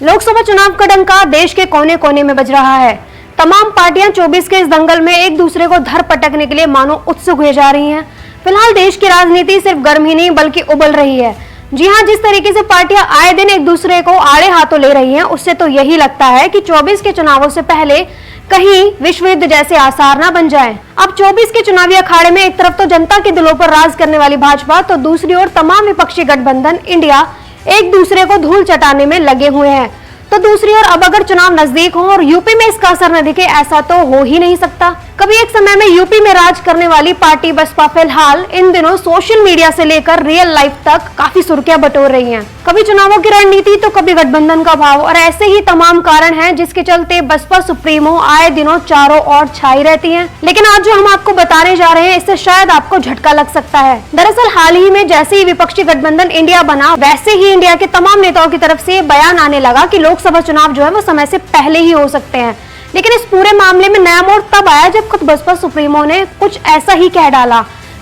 लोकसभा चुनाव का डंका देश के कोने कोने में बज रहा है। तमाम पार्टियां 24 के इस दंगल में एक दूसरे को धर पटकने के लिए मानो उत्सुक हुए जा रही हैं। फिलहाल देश की राजनीति सिर्फ गर्म ही नहीं बल्कि उबल रही है। जी हां, जिस तरीके से पार्टियां आए दिन एक दूसरे को आड़े हाथों ले रही हैं, उससे तो यही लगता है कि 24 के चुनावों से पहले कहीं विश्व युद्ध जैसे आसार ना बन जाएं। अब 24 के चुनावी अखाड़े में एक तरफ तो जनता के दिलों पर राज करने वाली भाजपा, तो दूसरी ओर तमाम विपक्षी गठबंधन इंडिया एक दूसरे को धूल चटाने में लगे हुए हैं। तो दूसरी ओर अब अगर चुनाव नजदीक हो और यूपी में इसका असर न दिखे, ऐसा तो हो ही नहीं सकता। कभी एक समय में यूपी में राज करने वाली पार्टी बसपा फिलहाल इन दिनों सोशल मीडिया से लेकर रियल लाइफ तक काफी सुर्खियां बटोर रही हैं। कभी चुनावों की रणनीति तो कभी गठबंधन का भाव, और ऐसे ही तमाम कारण हैं जिसके चलते बसपा सुप्रीमो आए दिनों चारों ओर छाई रहती हैं। लेकिन आज जो हम आपको बताने जा रहे हैं, इससे शायद आपको झटका लग सकता है। दरअसल हाल ही में जैसे ही विपक्षी गठबंधन इंडिया बना, वैसे ही इंडिया के तमाम नेताओं की तरफ से बयान आने लगा कि लोकसभा चुनाव जो है वो समय से पहले ही हो सकते हैं। लेकिन इस पूरे मामले में नया मोड़ तब आया जब खुद बसपा सुप्रीमो ने कुछ ऐसा ही कह डाला।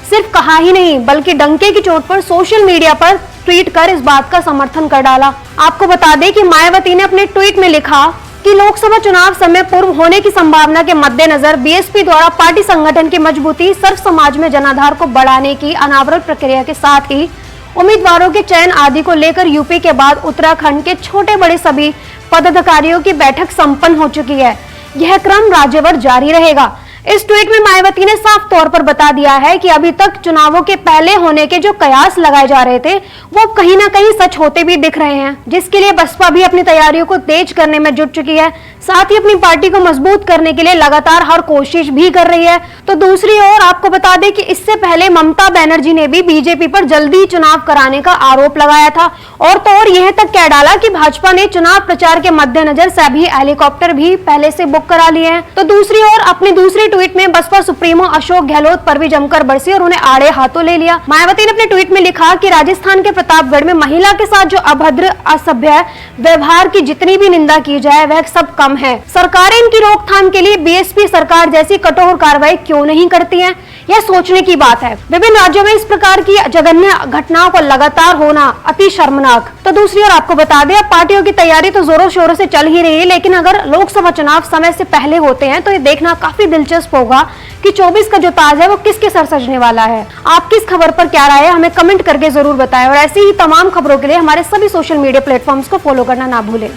सिर्फ कहा ही नहीं बल्कि डंके की चोट पर सोशल मीडिया पर ट्वीट कर इस बात का समर्थन कर डाला। आपको बता दें कि मायावती ने अपने ट्वीट में लिखा कि लोकसभा चुनाव समय पूर्व होने की संभावना के मद्देनजर बीएसपी द्वारा पार्टी संगठन की मजबूती, सर्व समाज में जनाधार को बढ़ाने की अनावरण प्रक्रिया के साथ ही उम्मीदवारों के चयन आदि को लेकर यूपी के बाद उत्तराखंड के छोटे बड़े सभी पदाधिकारियों की बैठक संपन्न हो चुकी है। यह क्रम राज्यभर जारी रहेगा। इस ट्वीट में मायावती ने साफ तौर पर बता दिया है कि अभी तक चुनावों के पहले होने के जो कयास लगाए जा रहे थे, वो कहीं ना कहीं सच होते भी दिख रहे हैं, जिसके लिए बसपा भी अपनी तैयारियों को तेज करने में जुट चुकी है। साथ ही अपनी पार्टी को मजबूत करने के लिए लगातार हर कोशिश भी कर रही है। तो दूसरी ओर आपको बता दें कि इससे पहले ममता बनर्जी ने भी बीजेपी पर जल्दी चुनाव कराने का आरोप लगाया था, और तो और यह तक कह डाला कि भाजपा ने चुनाव प्रचार के मद्देनजर सभी हेलीकॉप्टर भी पहले से बुक करा लिए हैं। तो दूसरी ओर अपनी दूसरी ट्वीट में बसपा सुप्रीमो अशोक गहलोत पर भी जमकर बरसी और उन्हें आड़े हाथों ले लिया। मायावती ने अपने ट्वीट में लिखा कि राजस्थान के प्रतापगढ़ में महिला के साथ जो अभद्र असभ्य व्यवहार की जितनी भी निंदा की जाए वह सब कम है। सरकारें इनकी रोकथाम के लिए बीएसपी सरकार जैसी कठोर कार्रवाई क्यों नहीं करती हैं? यह सोचने की बात है। विभिन्न राज्यों में इस प्रकार की जघन्य घटनाओं को लगातार होना अति शर्मनाक। तो दूसरी ओर आपको बता दें, अब पार्टियों की तैयारी तो जोरों शोरों से चल ही रही है, लेकिन अगर लोकसभा चुनाव समय से पहले होते हैं तो ये देखना काफी दिलचस्प होगा कि 24 का जो ताज है वो किसके सर सजने वाला है। आपकी इस खबर पर क्या राय है, हमें कमेंट करके जरूर बताएं, और ऐसी ही तमाम खबरों के लिए हमारे सभी सोशल मीडिया प्लेटफॉर्म्स को फॉलो करना ना भूलें।